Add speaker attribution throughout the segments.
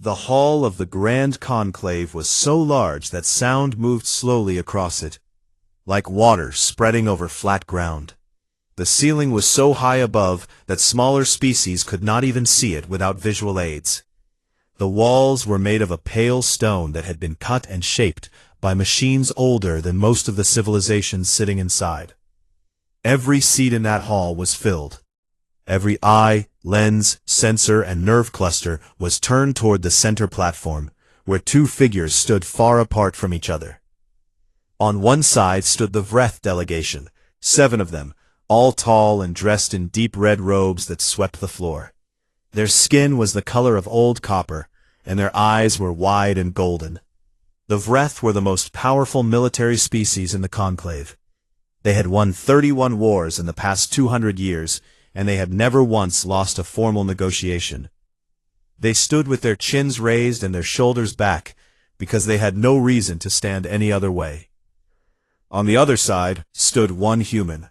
Speaker 1: The hall of the Grand Conclave was so large that sound moved slowly across it, like water spreading over flat ground. The ceiling was so high above that smaller species could not even see it without visual aids. The walls were made of a pale stone that had been cut and shaped by machines older than most of the civilizations sitting inside. Every seat in that hall was filled. Every eye, lens, sensor, and nerve cluster was turned toward the center platform, where two figures stood far apart from each other. On one side stood the Vreth delegation, 7 of them, all tall and dressed in deep red robes that swept the floor. Their skin was the color of old copper, and their eyes were wide and golden. The Vreth were the most powerful military species in the Conclave. They had won 31 wars in the past 200 years, and they had never once lost a formal negotiation. They stood with their chins raised and their shoulders back, because they had no reason to stand any other way. On the other side stood one human.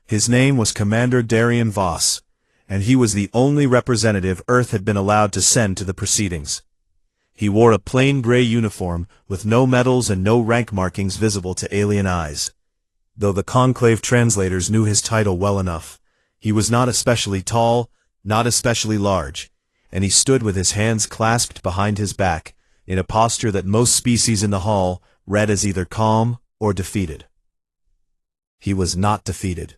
Speaker 1: His name was Commander Darien Voss, and he was the only representative Earth had been allowed to send to the proceedings. He wore a plain gray uniform with no medals and no rank markings visible to alien eyes. Though the Conclave translators knew his title well enough, he was not especially tall, not especially large, and he stood with his hands clasped behind his back, in a posture that most species in the hall read as either calm or defeated. He was not defeated.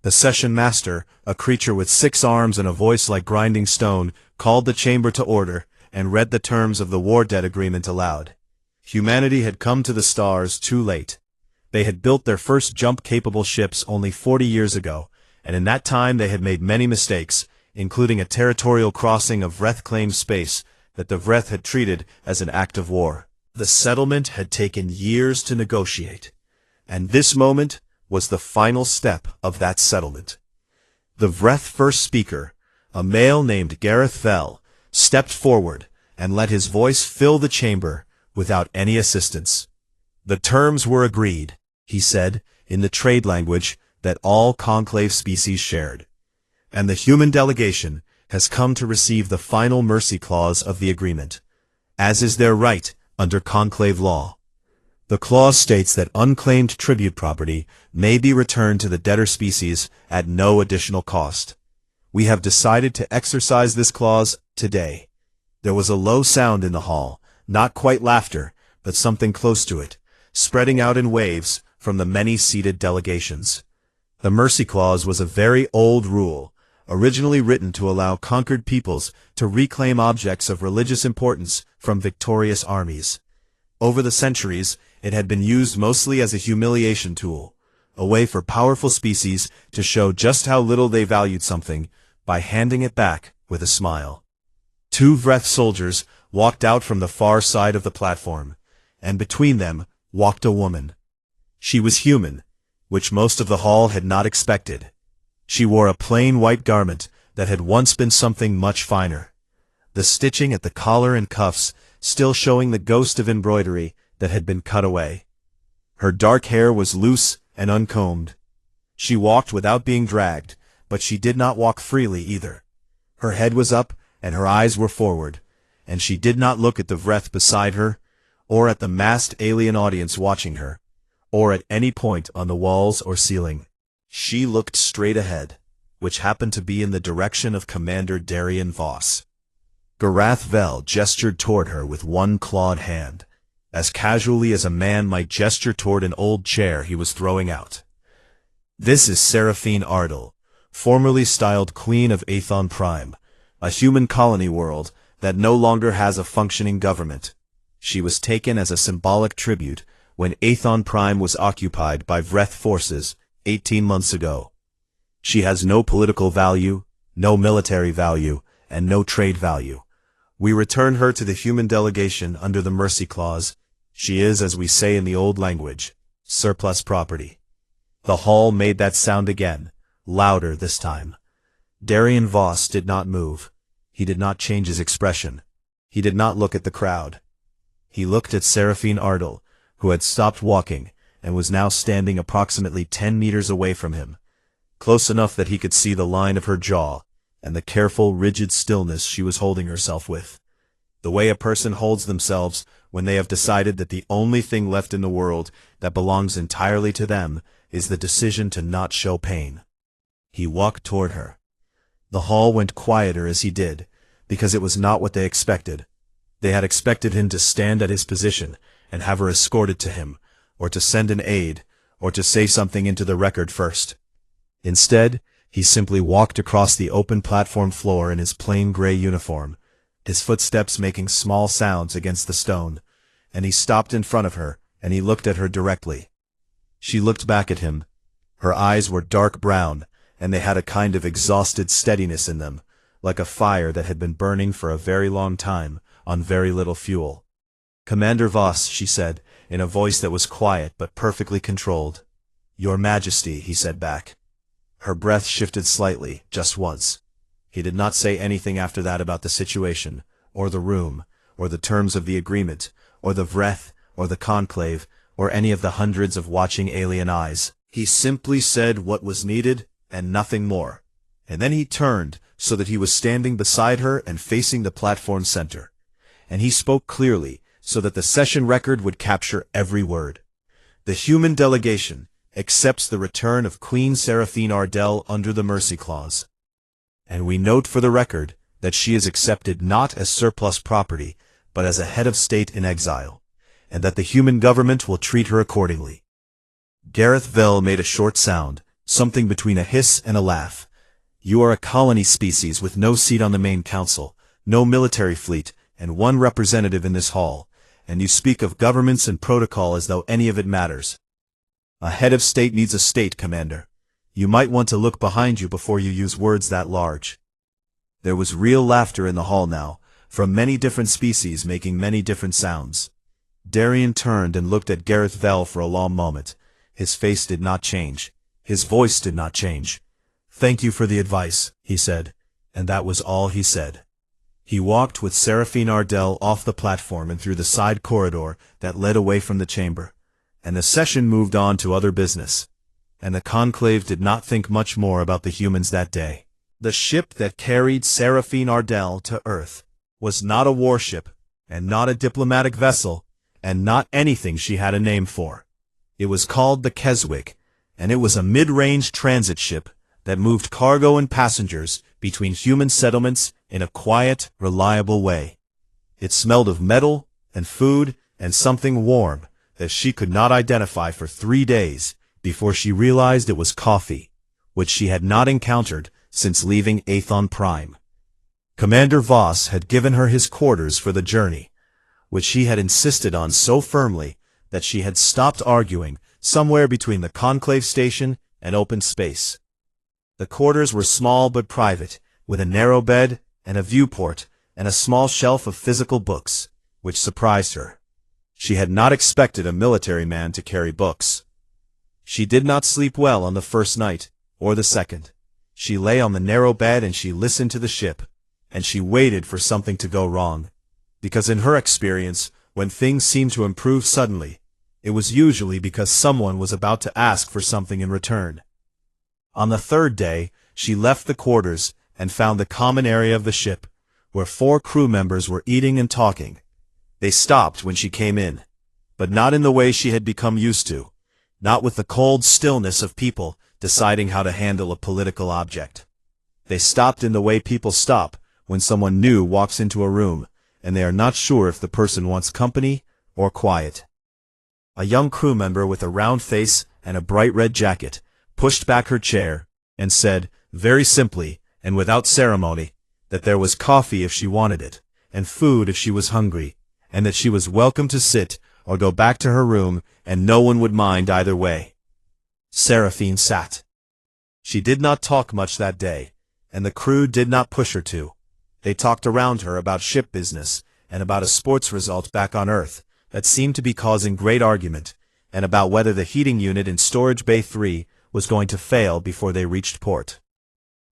Speaker 1: The session master, a creature with 6 arms and a voice like grinding stone, called the chamber to order and read the terms of the war debt agreement aloud. Humanity had come to the stars too late. They had built their first jump-capable ships only 40 years ago, and in that time they had made many mistakes, including a territorial crossing of Vreth-claimed space that the Vreth had treated as an act of war. The settlement had taken years to negotiate, and this moment was the final step of that settlement. The Vreth first speaker, a male named Gareth Vell, stepped forward and let his voice fill the chamber without any assistance. The terms were agreed, he said, in the trade language that all Conclave species shared, and the human delegation has come to receive the final mercy clause of the agreement, as is their right under Conclave law. The clause states that unclaimed tribute property may be returned to the debtor species at no additional cost. We have decided to exercise this clause today. There was a low sound in the hall, not quite laughter, but something close to it, spreading out in waves from the many-seated delegations. The mercy clause was a very old rule, originally written to allow conquered peoples to reclaim objects of religious importance from victorious armies. Over the centuries, it had been used mostly as a humiliation tool, a way for powerful species to show just how little they valued something by handing it back with a smile. 2 Vreth soldiers walked out from the far side of the platform, and between them walked a woman. She was human, which most of the hall had not expected. She wore a plain white garment that had once been something much finer, the stitching at the collar and cuffs still showing the ghost of embroidery that had been cut away. Her dark hair was loose and uncombed. She walked without being dragged, but she did not walk freely either. Her head was up and her eyes were forward, and she did not look at the Vreth beside her, or at the massed alien audience watching her, or at any point on the walls or ceiling. She looked straight ahead, which happened to be in the direction of Commander Darien Voss. Gareth Vell gestured toward her with one clawed hand, as casually as a man might gesture toward an old chair he was throwing out. This is Seraphine Ardell, formerly styled Queen of Aethon Prime, a human colony world that no longer has a functioning government. She was taken as a symbolic tribute when Aethon Prime was occupied by Vreth forces 18 months ago. She has no political value, no military value, and no trade value. We return her to the human delegation under the mercy clause. She is, as we say in the old language, surplus property. The hall made that sound again, louder this time. Darien Voss did not move. He did not change his expression. He did not look at the crowd. He looked at Seraphine Ardell, who had stopped walking and was now standing approximately 10 meters away from him, close enough that he could see the line of her jaw and the careful, rigid stillness she was holding herself with. The way a person holds themselves when they have decided that the only thing left in the world that belongs entirely to them is the decision to not show pain. He walked toward her. The hall went quieter as he did, because it was not what they expected. They had expected him to stand at his position and have her escorted to him, or to send an aide, or to say something into the record first. Instead, he simply walked across the open platform floor in his plain gray uniform, his footsteps making small sounds against the stone, and he stopped in front of her, and he looked at her directly. She looked back at him. Her eyes were dark brown, and they had a kind of exhausted steadiness in them, like a fire that had been burning for a very long time, on very little fuel. "Commander Voss," she said, in a voice that was quiet but perfectly controlled. "Your Majesty," he said back. Her breath shifted slightly, just once. He did not say anything after that about the situation, or the room, or the terms of the agreement, or the Vreth, or the conclave, or any of the hundreds of watching alien eyes. He simply said what was needed, and nothing more. And then he turned, so that he was standing beside her and facing the platform center. And he spoke clearly, so that the session record would capture every word. "The human delegation accepts the return of Queen Seraphine Ardell under the Mercy Clause. And we note for the record that she is accepted not as surplus property, but as a head of state in exile, and that the human government will treat her accordingly." Gareth Vell made a short sound, something between a hiss and a laugh. "You are a colony species with no seat on the main council, no military fleet, and one representative in this hall, and you speak of governments and protocol as though any of it matters. A head of state needs a state, Commander. You might want to look behind you before you use words that large." There was real laughter in the hall now, from many different species making many different sounds. Darien turned and looked at Gareth Vell for a long moment. His face did not change. His voice did not change. "Thank you for the advice," he said, and that was all he said. He walked with Seraphine Ardell off the platform and through the side corridor that led away from the chamber, and the session moved on to other business, and the conclave did not think much more about the humans that day. The ship that carried Seraphine Ardell to Earth was not a warship, and not a diplomatic vessel, and not anything she had a name for. It was called the Keswick, and it was a mid-range transit ship that moved cargo and passengers between human settlements in a quiet, reliable way. It smelled of metal and food and something warm that she could not identify for 3 days before she realized it was coffee, which she had not encountered since leaving Aethon Prime. Commander Voss had given her his quarters for the journey, which he had insisted on so firmly that she had stopped arguing somewhere between the conclave station and open space. The quarters were small but private, with a narrow bed and a viewport and a small shelf of physical books, which surprised her. She had not expected a military man to carry books. She did not sleep well on the first night, or the second. She lay on the narrow bed and she listened to the ship, and she waited for something to go wrong, because in her experience, when things seemed to improve suddenly, it was usually because someone was about to ask for something in return. On the third day, she left the quarters and found the common area of the ship, where 4 crew members were eating and talking. They stopped when she came in, but not in the way she had become used to, not with the cold stillness of people deciding how to handle a political object. They stopped in the way people stop when someone new walks into a room, and they are not sure if the person wants company or quiet. A young crew member with a round face and a bright red jacket pushed back her chair and said, very simply and without ceremony, that there was coffee if she wanted it, and food if she was hungry, and that she was welcome to sit or go back to her room, and no one would mind either way. Seraphine sat. She did not talk much that day, and the crew did not push her to. They talked around her about ship business, and about a sports result back on Earth that seemed to be causing great argument, and about whether the heating unit in Storage Bay 3 was going to fail before they reached port.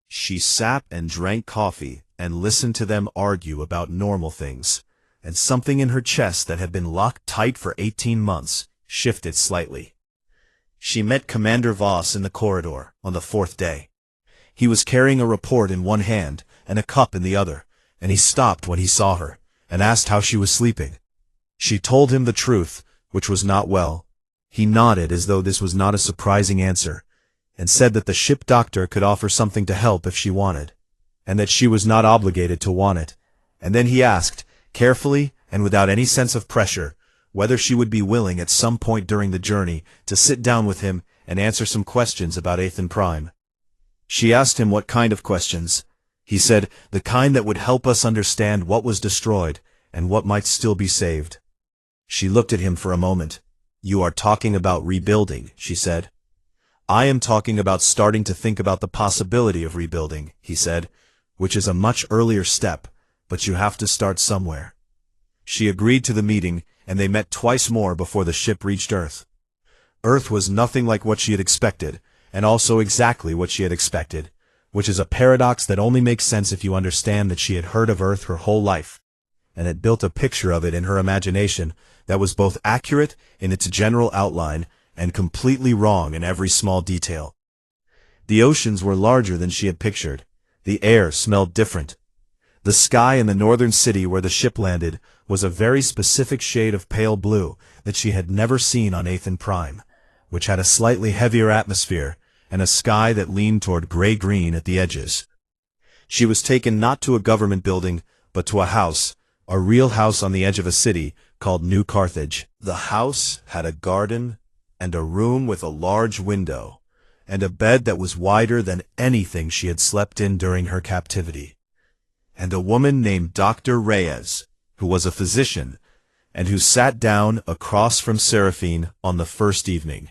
Speaker 1: She sat and drank coffee and listened to them argue about normal things, and something in her chest that had been locked tight for 18 months shifted slightly. She met Commander Voss in the corridor on the 4th day. He was carrying a report in one hand and a cup in the other, and he stopped when he saw her, and asked how she was sleeping. She told him the truth, which was not well. He nodded as though this was not a surprising answer, and said that the ship doctor could offer something to help if she wanted, and that she was not obligated to want it. And then he asked, carefully and without any sense of pressure, whether she would be willing at some point during the journey to sit down with him and answer some questions about Ethan Prime. She asked him what kind of questions. He said, the kind that would help us understand what was destroyed and what might still be saved. She looked at him for a moment. You are talking about rebuilding, she said. I am talking about starting to think about the possibility of rebuilding, he said, which is a much earlier step, but you have to start somewhere. She agreed to the meeting, and they met twice more before the ship reached Earth. Earth was nothing like what she had expected, and also exactly what she had expected, which is a paradox that only makes sense if you understand that she had heard of Earth her whole life, and had built a picture of it in her imagination that was both accurate in its general outline and completely wrong in every small detail. The oceans were larger than she had pictured. The air smelled different. The sky in the northern city where the ship landed was a very specific shade of pale blue that she had never seen on Ethan Prime, which had a slightly heavier atmosphere and a sky that leaned toward gray-green at the edges. She was taken not to a government building, but to a real house on the edge of a city called New Carthage. The house had a garden and a room with a large window, and a bed that was wider than anything she had slept in during her captivity, and a woman named Dr. Reyes, who was a physician, and who sat down across from Seraphine on the first evening,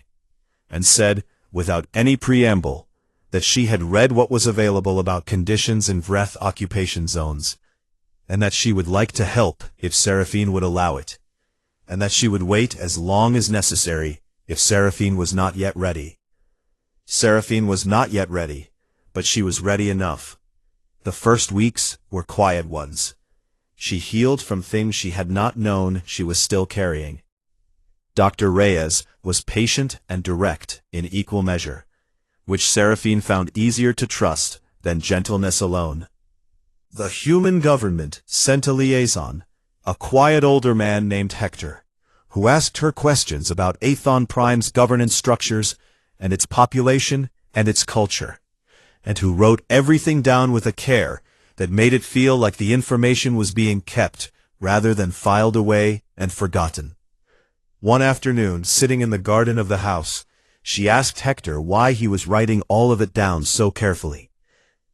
Speaker 1: and said, without any preamble, that she had read what was available about conditions in Vreth occupation zones, and that she would like to help if Seraphine would allow it, and that she would wait as long as necessary if Seraphine was not yet ready. Seraphine was not yet ready, but she was ready enough. The first weeks were quiet ones. She healed from things she had not known she was still carrying. Dr. Reyes was patient and direct in equal measure, which Seraphine found easier to trust than gentleness alone. The human government sent a liaison, a quiet older man named Hector, who asked her questions about Aethon Prime's governance structures and its population and its culture, and who wrote everything down with a care that made it feel like the information was being kept rather than filed away and forgotten. One afternoon, sitting in the garden of the house, she asked Hector why he was writing all of it down so carefully.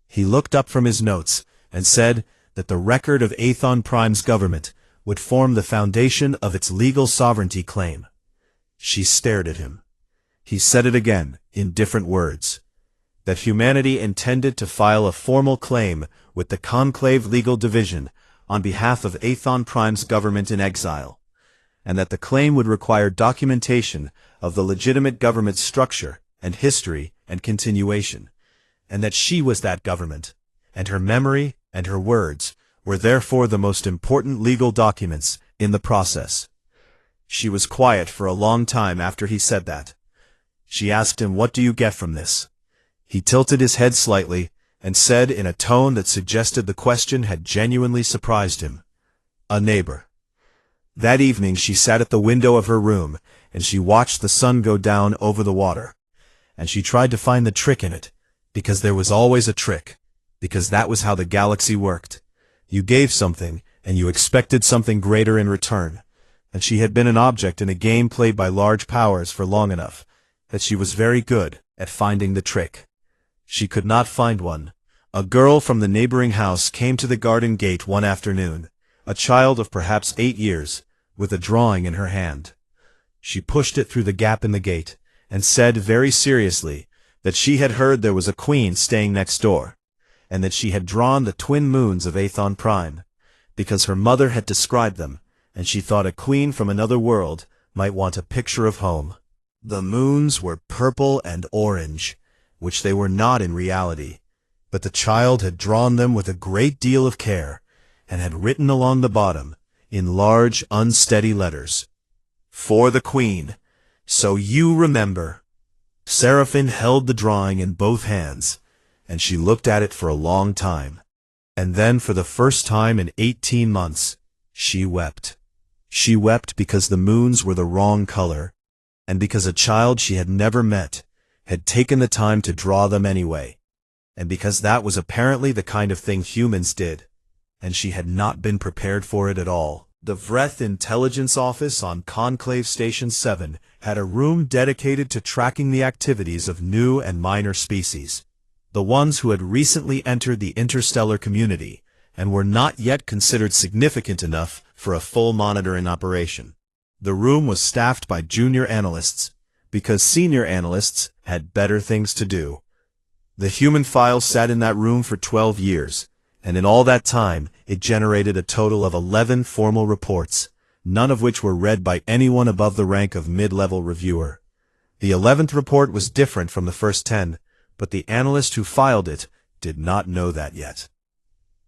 Speaker 1: He looked up from his notes and said that the record of Aethon Prime's government would form the foundation of its legal sovereignty claim. She stared at him. He said it again, in different words, that humanity intended to file a formal claim with the Conclave Legal Division on behalf of Aethon Prime's government in exile, and that the claim would require documentation of the legitimate government structure and history and continuation, and that she was that government, and her memory and her words were therefore the most important legal documents in the process. She was quiet for a long time after he said that. She asked him, "What do you get from this?" He tilted his head slightly and said in a tone that suggested the question had genuinely surprised him, "A neighbor." That evening she sat at the window of her room, and she watched the sun go down over the water, and she tried to find the trick in it, because there was always a trick, because that was how the galaxy worked. You gave something, and you expected something greater in return, and she had been an object in a game played by large powers for long enough that she was very good at finding the trick. She could not find one. A girl from the neighboring house came to the garden gate one afternoon, a child of perhaps 8 years, with a drawing in her hand. She pushed it through the gap in the gate, and said very seriously that she had heard there was a queen staying next door, and that she had drawn the twin moons of Aethon Prime, because her mother had described them, and she thought a queen from another world might want a picture of home. The moons were purple and orange, which they were not in reality, but the child had drawn them with a great deal of care, and had written along the bottom, in large, unsteady letters, "For the Queen, so you remember." Seraphine held the drawing in both hands, and she looked at it for a long time, and then for the first time in 18 months, She wept. She wept because the moons were the wrong color, and because a child she had never met had taken the time to draw them anyway, and because that was apparently the kind of thing humans did, and she had not been prepared for it at all. The Vreth Intelligence Office on Conclave Station 7 had a room dedicated to tracking the activities of new and minor species, the ones who had recently entered the interstellar community and were not yet considered significant enough for a full monitoring operation. The room was staffed by junior analysts, because senior analysts had better things to do. The human file sat in that room for 12 years, and in all that time it generated a total of 11 formal reports, none of which were read by anyone above the rank of mid-level reviewer. The 11th report was different from the first 10, but the analyst who filed it did not know that yet.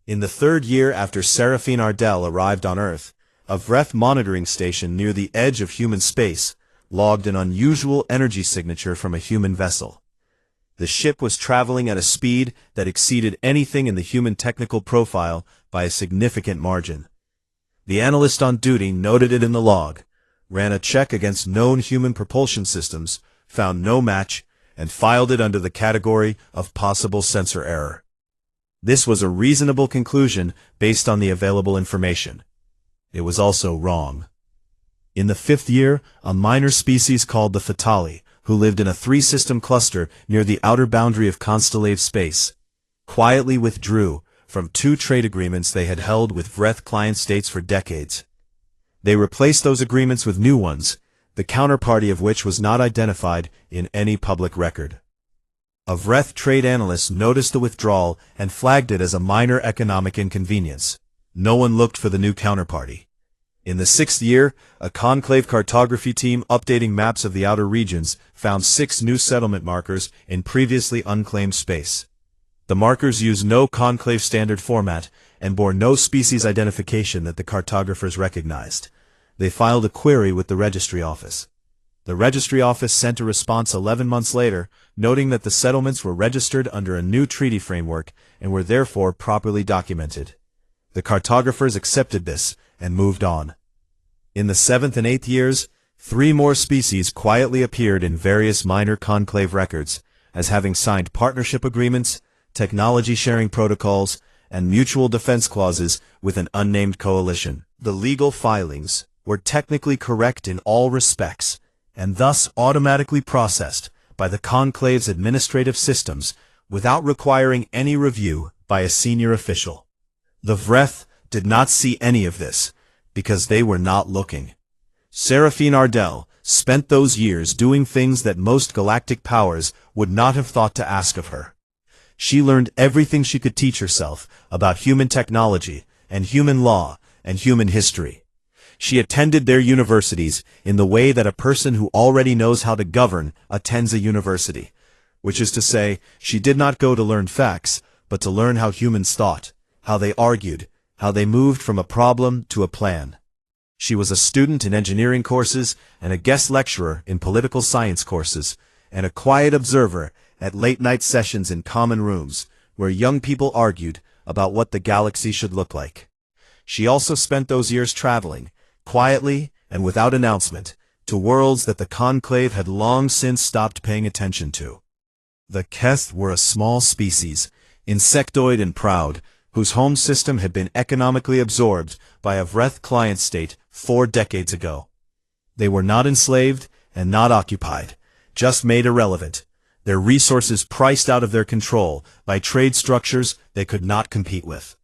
Speaker 1: In the third year after Seraphine Ardell arrived on Earth, a Vreth monitoring station near the edge of human space logged an unusual energy signature from a human vessel. The ship was traveling at a speed that exceeded anything in the human technical profile by a significant margin. The analyst on duty noted it in the log, ran a check against known human propulsion systems, found no match, and filed it under the category of possible sensor error. This was a reasonable conclusion based on the available information. It was also wrong. In the 5th year, a minor species called the Fatali, who lived in a 3-system cluster near the outer boundary of constellate space, quietly withdrew from 2 trade agreements they had held with Vreth client states for decades. They replaced those agreements with new ones, the counterparty of which was not identified in any public record. A Vreth trade analyst noticed the withdrawal and flagged it as a minor economic inconvenience. No one looked for the new counterparty. In the 6th year, a conclave cartography team updating maps of the outer regions found 6 new settlement markers in previously unclaimed space. The markers used no conclave standard format and bore no species identification that the cartographers recognized. They filed a query with the registry office. The registry office sent a response 11 months later, noting that the settlements were registered under a new treaty framework and were therefore properly documented. The cartographers accepted this and moved on. In the 7th and 8th years, 3 more species quietly appeared in various minor conclave records as having signed partnership agreements, technology sharing protocols, and mutual defense clauses with an unnamed coalition. The legal filings were technically correct in all respects, and thus automatically processed by the conclave's administrative systems without requiring any review by a senior official. The Vreth did not see any of this, because they were not looking. Seraphine Ardell spent those years doing things that most galactic powers would not have thought to ask of her. She learned everything she could teach herself about human technology and human law and human history. She attended their universities in the way that a person who already knows how to govern attends a university, which is to say, she did not go to learn facts, but to learn how humans thought, how they argued, how they moved from a problem to a plan. She was a student in engineering courses and a guest lecturer in political science courses, and a quiet observer at late-night sessions in common rooms where young people argued about what the galaxy should look like. She also spent those years traveling, quietly and without announcement, to worlds that the Conclave had long since stopped paying attention to. The Keth were a small species, insectoid and proud, whose home system had been economically absorbed by a Vreth client state 4 decades ago. They were not enslaved and not occupied, just made irrelevant, their resources priced out of their control by trade structures they could not compete with.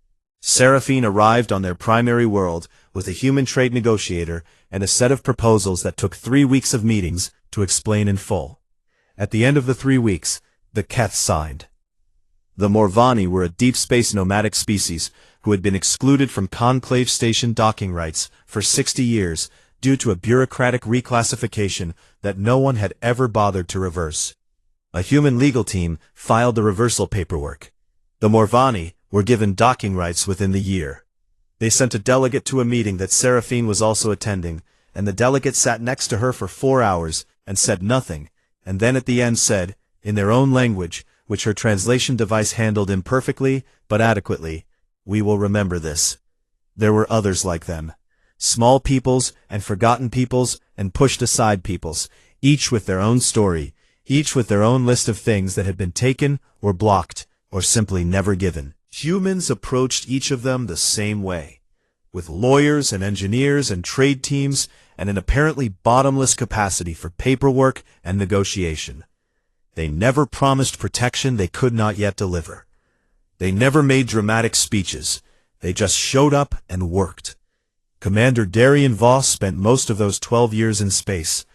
Speaker 1: Seraphine arrived on their primary world with a human trade negotiator and a set of proposals that took 3 weeks of meetings to explain in full. At the end of the 3 weeks, the Keth signed. The Morvani were a deep space nomadic species who had been excluded from Conclave Station docking rights for 60 years due to a bureaucratic reclassification that no one had ever bothered to reverse. A human legal team filed the reversal paperwork. The Morvani were given docking rights within the year. They sent a delegate to a meeting that Seraphine was also attending, and the delegate sat next to her for 4 hours and said nothing, and then at the end said, in their own language, which her translation device handled imperfectly but adequately, "We will remember this." There were others like them. small peoples and forgotten peoples and pushed aside peoples, each with their own story, each with their own list of things that had been taken or blocked or simply never given. Humans approached each of them the same way, with lawyers and engineers and trade teams and an apparently bottomless capacity for paperwork and negotiation. They never promised protection they could not yet deliver. They never made dramatic speeches. They just showed up and worked. Commander Darian Voss spent most of those 12 years in space.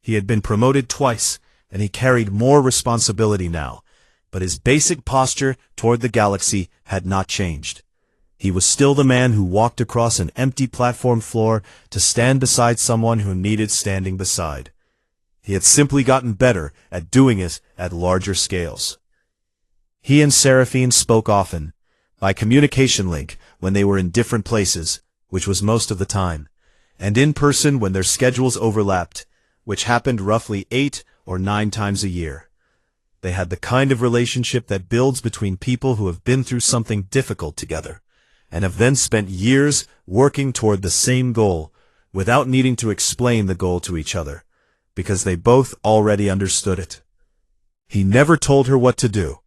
Speaker 1: He had been promoted twice, and he carried more responsibility now, but his basic posture toward the galaxy had not changed. He was still the man who walked across an empty platform floor to stand beside someone who needed standing beside. He had simply gotten better at doing it at larger scales. He and Seraphine spoke often, by communication link when they were in different places, which was most of the time, and in person when their schedules overlapped, which happened roughly 8 or 9 times a year. They had the kind of relationship that builds between people who have been through something difficult together, and have then spent years working toward the same goal, without needing to explain the goal to each other, because they both already understood it. He never told her what to do.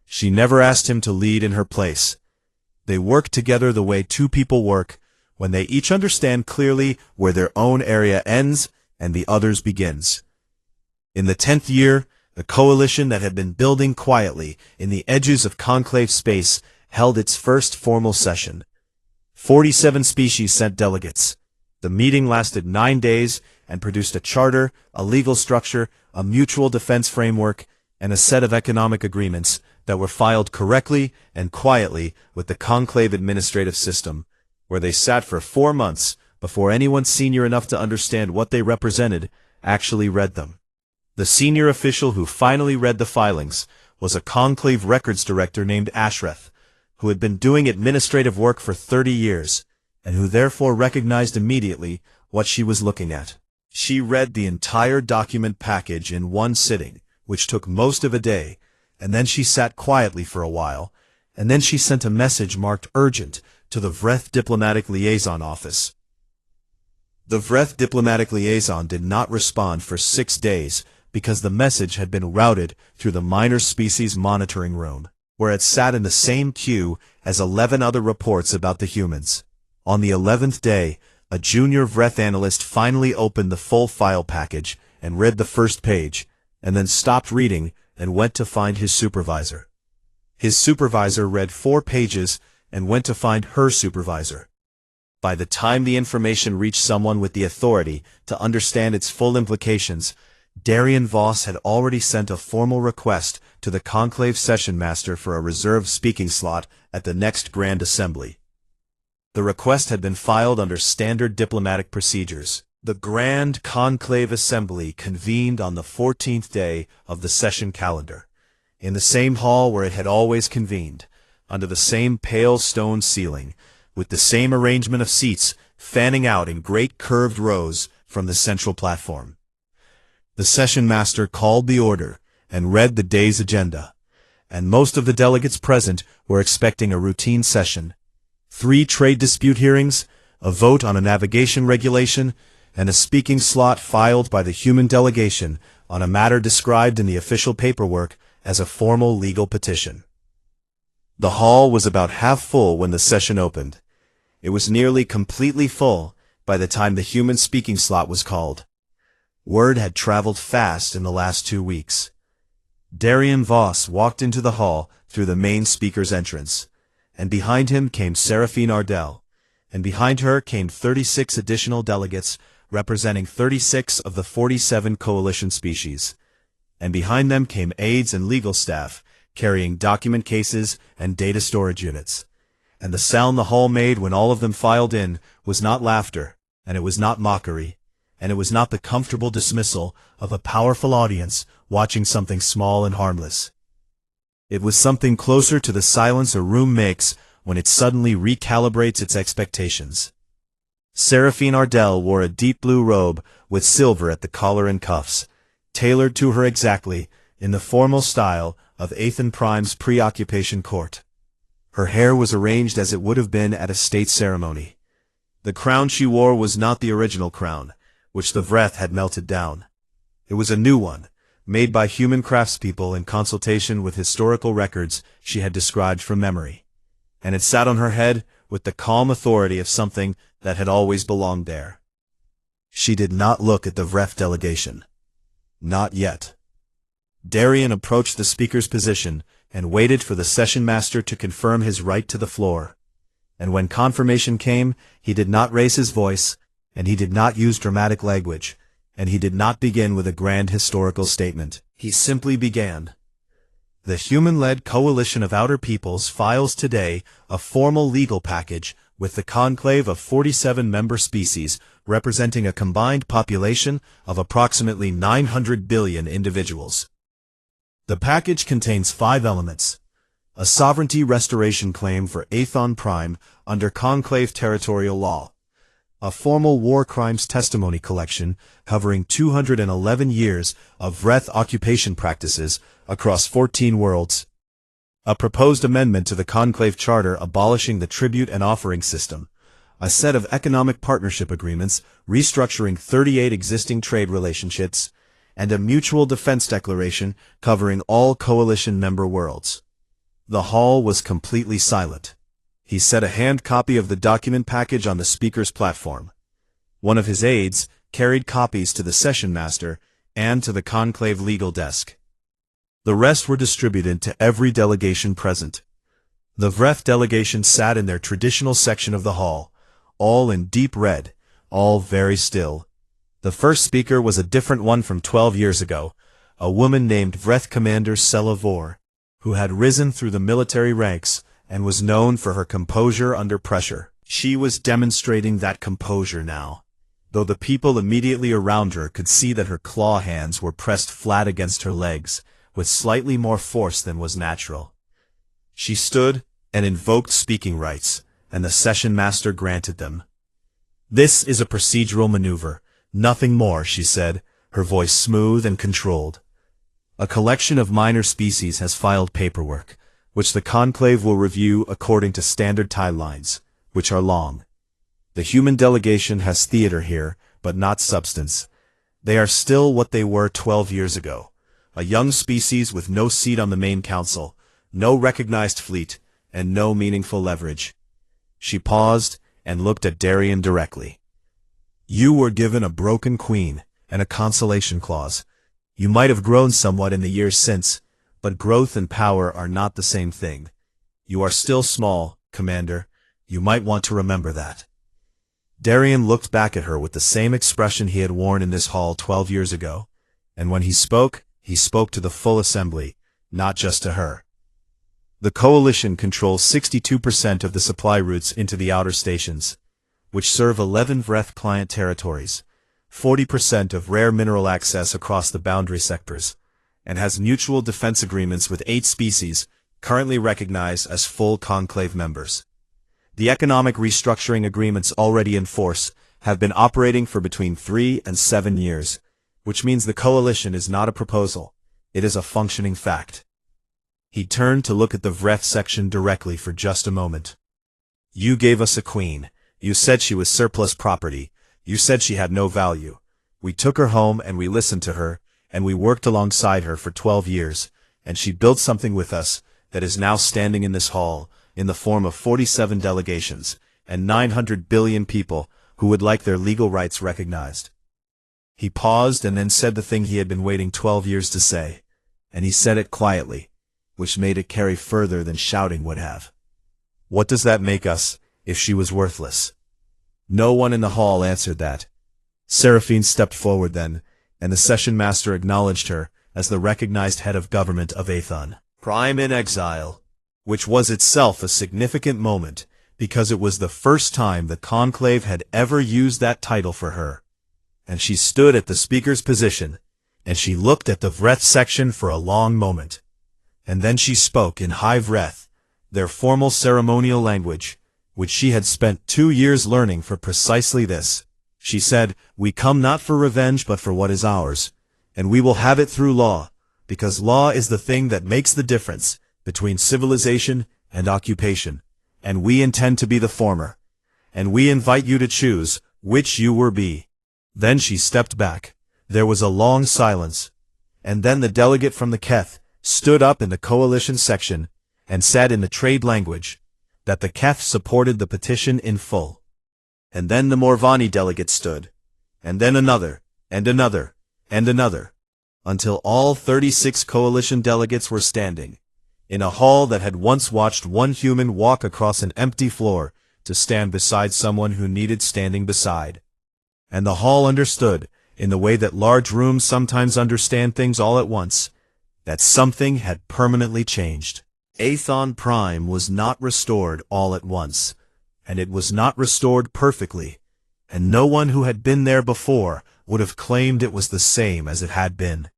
Speaker 1: She never asked him to lead in her place. They work together the way two people work, when they each understand clearly where their own area ends and the other's begins. In the 10th year, the coalition that had been building quietly in the edges of conclave space held its first formal session. 47 species sent delegates. The meeting lasted 9 days and produced a charter, a legal structure, a mutual defense framework, and a set of economic agreements that were filed correctly and quietly with the conclave administrative system, where they sat for 4 months before anyone senior enough to understand what they represented actually read them. The senior official who finally read the filings was a conclave records director named Ashreth, who had been doing administrative work for 30 years, and who therefore recognized immediately what she was looking at. She read the entire document package in one sitting, which took most of a day, and then she sat quietly for a while, and then she sent a message marked urgent to the Vreth Diplomatic Liaison Office. The Vreth Diplomatic Liaison did not respond for 6 days because the message had been routed through the minor species monitoring room, where it sat in the same queue as 11 other reports about the humans. On the 11th day, a junior Vreth analyst finally opened the full file package and read the first page, and then stopped reading and went to find his supervisor. His supervisor read 4 pages and went to find her supervisor. By the time the information reached someone with the authority to understand its full implications, Darian Voss had already sent a formal request to the Conclave Session Master for a reserved speaking slot at the next Grand Assembly. The request had been filed under standard diplomatic procedures. The Grand Conclave Assembly convened on the 14th day of the session calendar, in the same hall where it had always convened, under the same pale stone ceiling, with the same arrangement of seats fanning out in great curved rows from the central platform. The session master called the order and read the day's agenda, and most of the delegates present were expecting a routine session. 3 trade dispute hearings, a vote on a navigation regulation, and a speaking slot filed by the human delegation on a matter described in the official paperwork as a formal legal petition. The hall was about half full when the session opened. It was nearly completely full by the time the human speaking slot was called. Word had traveled fast in the last 2 weeks. Darian Voss walked into the hall through the main speaker's entrance, and behind him came Seraphine Ardell, and behind her came 36 additional delegates representing 36 of the 47 coalition species, and behind them came aides and legal staff carrying document cases and data storage units. And the sound the hall made when all of them filed in was not laughter, and it was not mockery, and it was not the comfortable dismissal of a powerful audience watching something small and harmless. It was something closer to the silence a room makes when it suddenly recalibrates its expectations. Seraphine Ardell wore a deep blue robe with silver at the collar and cuffs, tailored to her exactly in the formal style of Athen Prime's preoccupation court. Her hair was arranged as it would have been at a state ceremony. The crown she wore was not the original crown, which the Vreth had melted down. It was a new one, made by human craftspeople in consultation with historical records she had described from memory. And it sat on her head with the calm authority of something that had always belonged there. She did not look at the Vreth delegation. Not yet. Darien approached the speaker's position and waited for the session master to confirm his right to the floor. And when confirmation came, he did not raise his voice, and he did not use dramatic language, and he did not begin with a grand historical statement. He simply began. The human-led coalition of outer peoples files today a formal legal package with the conclave of 47 member species representing a combined population of approximately 900 billion individuals. The package contains 5 elements. A sovereignty restoration claim for Aethon Prime under conclave territorial law. A formal war crimes testimony collection covering 211 years of Vreth occupation practices across 14 worlds. A proposed amendment to the conclave charter abolishing the tribute and offering system. A set of economic partnership agreements restructuring 38 existing trade relationships, and a mutual defense declaration covering all coalition member worlds. The hall was completely silent. He set a hand copy of the document package on the speaker's platform. One of his aides carried copies to the session master and to the conclave legal desk. The rest were distributed to every delegation present. The Vreth delegation sat in their traditional section of the hall, all in deep red, all very still. The first speaker was a different one from 12 years ago, a woman named Vreth Commander Selavor, who had risen through the military ranks and was known for her composure under pressure. She was demonstrating that composure now, though the people immediately around her could see that her claw hands were pressed flat against her legs, with slightly more force than was natural. She stood and invoked speaking rights, and the session master granted them. "This is a procedural maneuver, nothing more," she said, her voice smooth and controlled. "A collection of minor species has filed paperwork, which the conclave will review according to standard timelines, which are long. The human delegation has theater here, but not substance. They are still what they were 12 years ago, a young species with no seat on the main council, no recognized fleet, and no meaningful leverage." She paused and looked at Darien directly. "You were given a broken queen and a consolation clause. You might have grown somewhat in the years since, but growth and power are not the same thing. You are still small, Commander. You might want to remember that." Darien looked back at her with the same expression he had worn in this hall 12 years ago, and when he spoke to the full assembly, not just to her. The coalition controls 62% of the supply routes into the outer stations, which serve 11 Vreth client territories, 40% of rare mineral access across the boundary sectors, and has mutual defense agreements with 8 species currently recognized as full conclave members. The economic restructuring agreements already in force have been operating for between 3 and 7 years, which means the coalition is not a proposal, it is a functioning fact. He turned to look at the Vreth section directly for just a moment. "You gave us a queen. You said she was surplus property. You said she had no value. We took her home and we listened to her, and we worked alongside her for 12 years, and she built something with us that is now standing in this hall, in the form of 47 delegations, and 900 billion people who would like their legal rights recognized." He paused and then said the thing he had been waiting 12 years to say, and he said it quietly, which made it carry further than shouting would have. "What does that make us, if she was worthless?" No one in the hall answered that. Seraphine stepped forward then, and the session master acknowledged her as the recognized head of government of Aethon, Prime in exile, which was itself a significant moment, because it was the first time the conclave had ever used that title for her. And she stood at the speaker's position, and she looked at the Vreth section for a long moment. And then she spoke in High Vreth, their formal ceremonial language, which she had spent 2 years learning for precisely this. She said, "We come not for revenge but for what is ours, and we will have it through law, because law is the thing that makes the difference between civilization and occupation, and we intend to be the former. and we invite you to choose which you will be." Then she stepped back. There was a long silence, and then the delegate from the Keth stood up in the coalition section and said in the trade language that the Keth supported the petition in full. And then the Morvani delegate stood, and then another, and another, and another, until all 36 coalition delegates were standing, in a hall that had once watched one human walk across an empty floor to stand beside someone who needed standing beside. And the hall understood, in the way that large rooms sometimes understand things all at once, that something had permanently changed. Aethon Prime was not restored all at once, and it was not restored perfectly, and no one who had been there before would have claimed it was the same as it had been.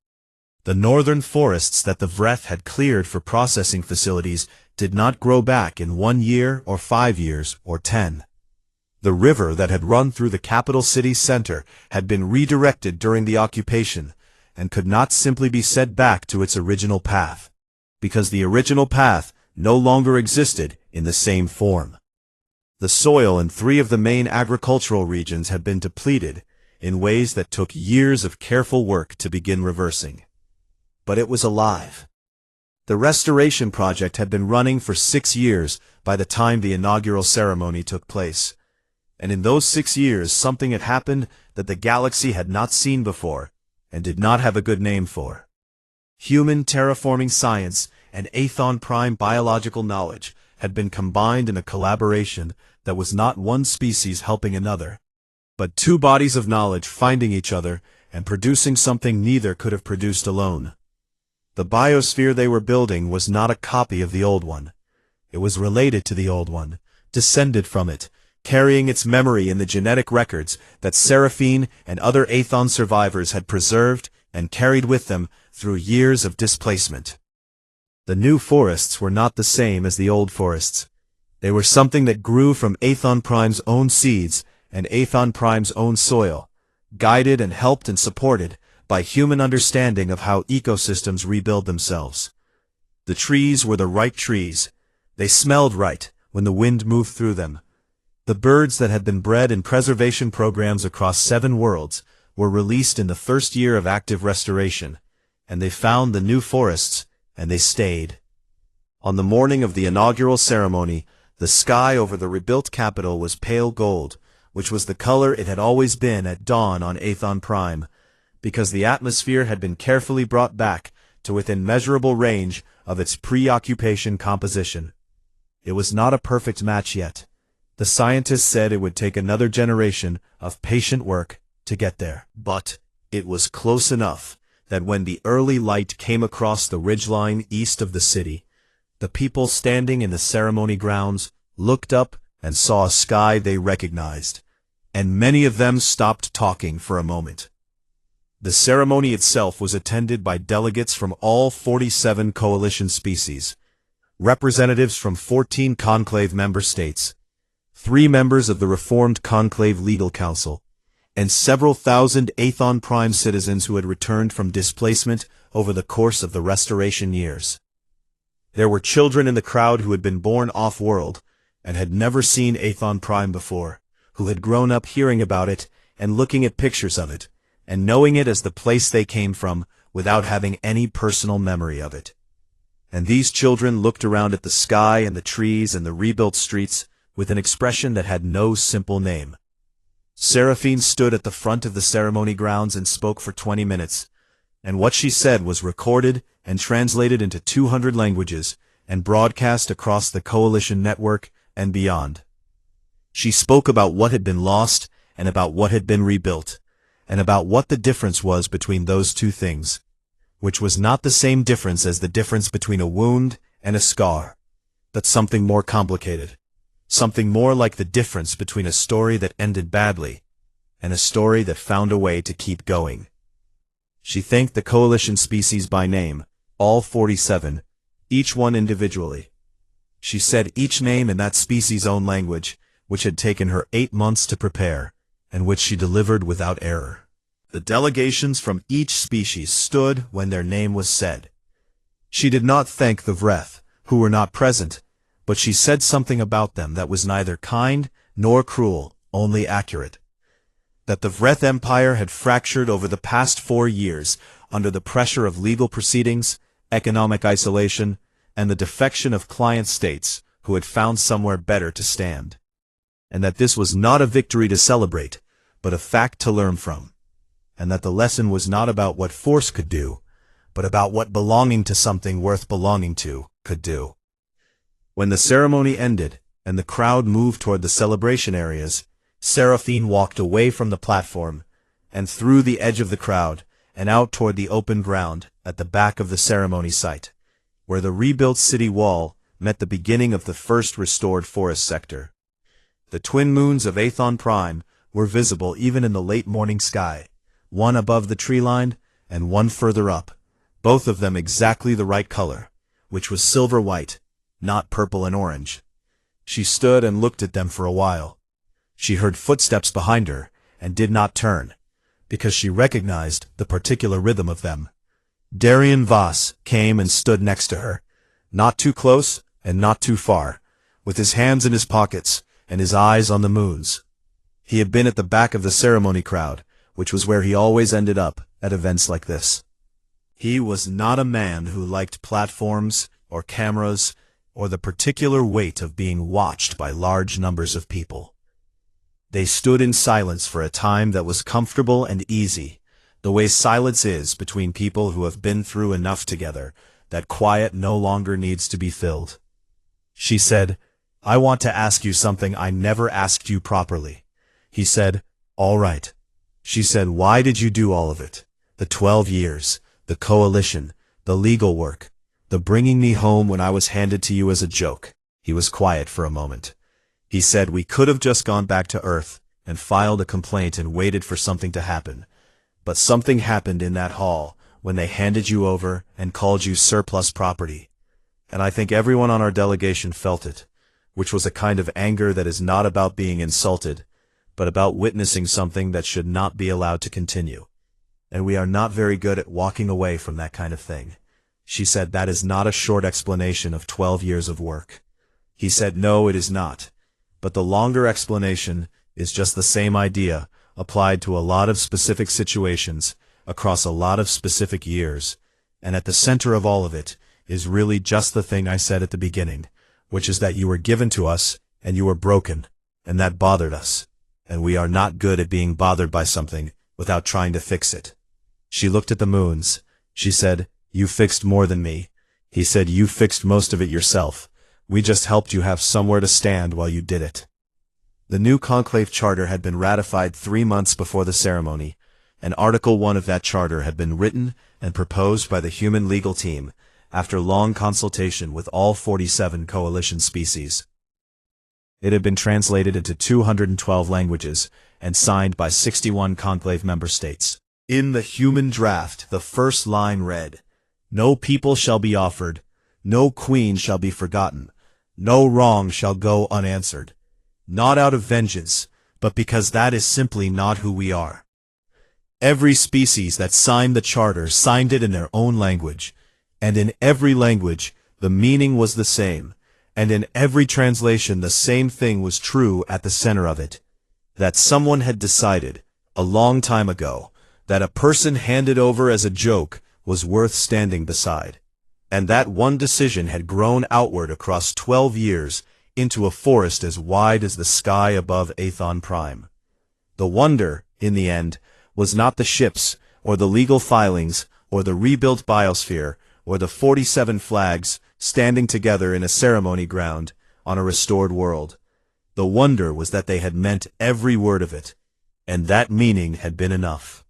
Speaker 1: The northern forests that the Vreth had cleared for processing facilities did not grow back in 1 year or 5 years or 10. The river that had run through the capital city's center had been redirected during the occupation and could not simply be set back to its original path, because the original path no longer existed in the same form. The soil in 3 of the main agricultural regions had been depleted in ways that took years of careful work to begin reversing. But it was alive. The restoration project had been running for 6 years by the time the inaugural ceremony took place. And in those 6 years something had happened that the galaxy had not seen before and did not have a good name for. Human terraforming science and Aethon Prime biological knowledge had been combined in a collaboration that was not one species helping another, but 2 bodies of knowledge finding each other and producing something neither could have produced alone. The biosphere they were building was not a copy of the old one. It was related to the old one, descended from it, carrying its memory in the genetic records that Seraphine and other Aethon survivors had preserved and carried with them through years of displacement. The new forests were not the same as the old forests. They were something that grew from Aethon Prime's own seeds and Aethon Prime's own soil, guided and helped and supported by human understanding of how ecosystems rebuild themselves. The trees were the right trees. They smelled right when the wind moved through them. The birds that had been bred in preservation programs across 7 worlds were released in the first year of active restoration, and they found the new forests, and they stayed. On the morning of the inaugural ceremony, the sky over the rebuilt capital was pale gold, which was the color it had always been at dawn on Aethon Prime, because the atmosphere had been carefully brought back to within measurable range of its pre-occupation composition. It was not a perfect match yet. The scientists said it would take another generation of patient work to get there. But it was close enough that when the early light came across the ridgeline east of the city, the people standing in the ceremony grounds looked up and saw a sky they recognized, and many of them stopped talking for a moment. The ceremony itself was attended by delegates from all 47 coalition species, representatives from 14 conclave member states, 3 members of the reformed Conclave Legal Council, and several thousand Aethon Prime citizens who had returned from displacement over the course of the restoration years. There were children in the crowd who had been born off-world and had never seen Aethon Prime before, who had grown up hearing about it and looking at pictures of it, and knowing it as the place they came from without having any personal memory of it. And these children looked around at the sky and the trees and the rebuilt streets with an expression that had no simple name. Seraphine stood at the front of the ceremony grounds and spoke for 20 minutes, and what she said was recorded and translated into 200 languages and broadcast across the coalition network and beyond. She spoke about what had been lost and about what had been rebuilt, and about what the difference was between those 2 things, which was not the same difference as the difference between a wound and a scar, but something more complicated. Something more like the difference between a story that ended badly and a story that found a way to keep going. She thanked the coalition species by name, all 47, each one individually. She said each name in that species' own language, which had taken her 8 months to prepare, and which she delivered without error. The delegations from each species stood when their name was said. She did not thank the Vreth, who were not present, but she said something about them that was neither kind nor cruel, only accurate. That the Vreth Empire had fractured over the past 4 years under the pressure of legal proceedings, economic isolation, and the defection of client states who had found somewhere better to stand. And that this was not a victory to celebrate, but a fact to learn from. And that the lesson was not about what force could do, but about what belonging to something worth belonging to could do. When the ceremony ended, and the crowd moved toward the celebration areas, Seraphine walked away from the platform, and through the edge of the crowd, and out toward the open ground at the back of the ceremony site, where the rebuilt city wall met the beginning of the first restored forest sector. The twin moons of Aethon Prime were visible even in the late morning sky, one above the tree line and one further up, both of them exactly the right color, which was silver-white, not purple and orange. She stood and looked at them for a while. She heard footsteps behind her and did not turn, because she recognized the particular rhythm of them. Darian Voss came and stood next to her, not too close and not too far, with his hands in his pockets and his eyes on the moons. He had been at the back of the ceremony crowd, which was where he always ended up at events like this. He was not a man who liked platforms or cameras or the particular weight of being watched by large numbers of people. They stood in silence for a time that was comfortable and easy, the way silence is between people who have been through enough together that quiet no longer needs to be filled. She said, "I want to ask you something I never asked you properly." He said, "All right." She said, "Why did you do all of it? The 12 years, the coalition, the legal work, the bringing me home when I was handed to you as a joke." He was quiet for a moment. He said, "We could have just gone back to Earth and filed a complaint and waited for something to happen. But something happened in that hall when they handed you over and called you surplus property. And I think everyone on our delegation felt it, which was a kind of anger that is not about being insulted, but about witnessing something that should not be allowed to continue. And we are not very good at walking away from that kind of thing." She said, "That is not a short explanation of 12 years of work." He said, "No, it is not. But the longer explanation is just the same idea applied to a lot of specific situations across a lot of specific years, and at the center of all of it is really just the thing I said at the beginning, which is that you were given to us and you were broken, and that bothered us, and we are not good at being bothered by something without trying to fix it." She looked at the moons. She said, "You fixed more than me." He said, "You fixed most of it yourself. We just helped you have somewhere to stand while you did it." The new conclave charter had been ratified 3 months before the ceremony, and Article 1 of that charter had been written and proposed by the human legal team after long consultation with all 47 coalition species. It had been translated into 212 languages and signed by 61 conclave member states. In the human draft, the first line read, "No people shall be offered, no queen shall be forgotten, no wrong shall go unanswered. Not out of vengeance, but because that is simply not who we are." Every species that signed the charter signed it in their own language, and in every language the meaning was the same, and in every translation the same thing was true at the center of it, that someone had decided, a long time ago, that a person handed over as a joke was worth standing beside, and that one decision had grown outward across 12 years into a forest as wide as the sky above Aethon Prime. The wonder, in the end, was not the ships, or the legal filings, or the rebuilt biosphere, or the 47 flags standing together in a ceremony ground on a restored world. The wonder was that they had meant every word of it, and that meaning had been enough.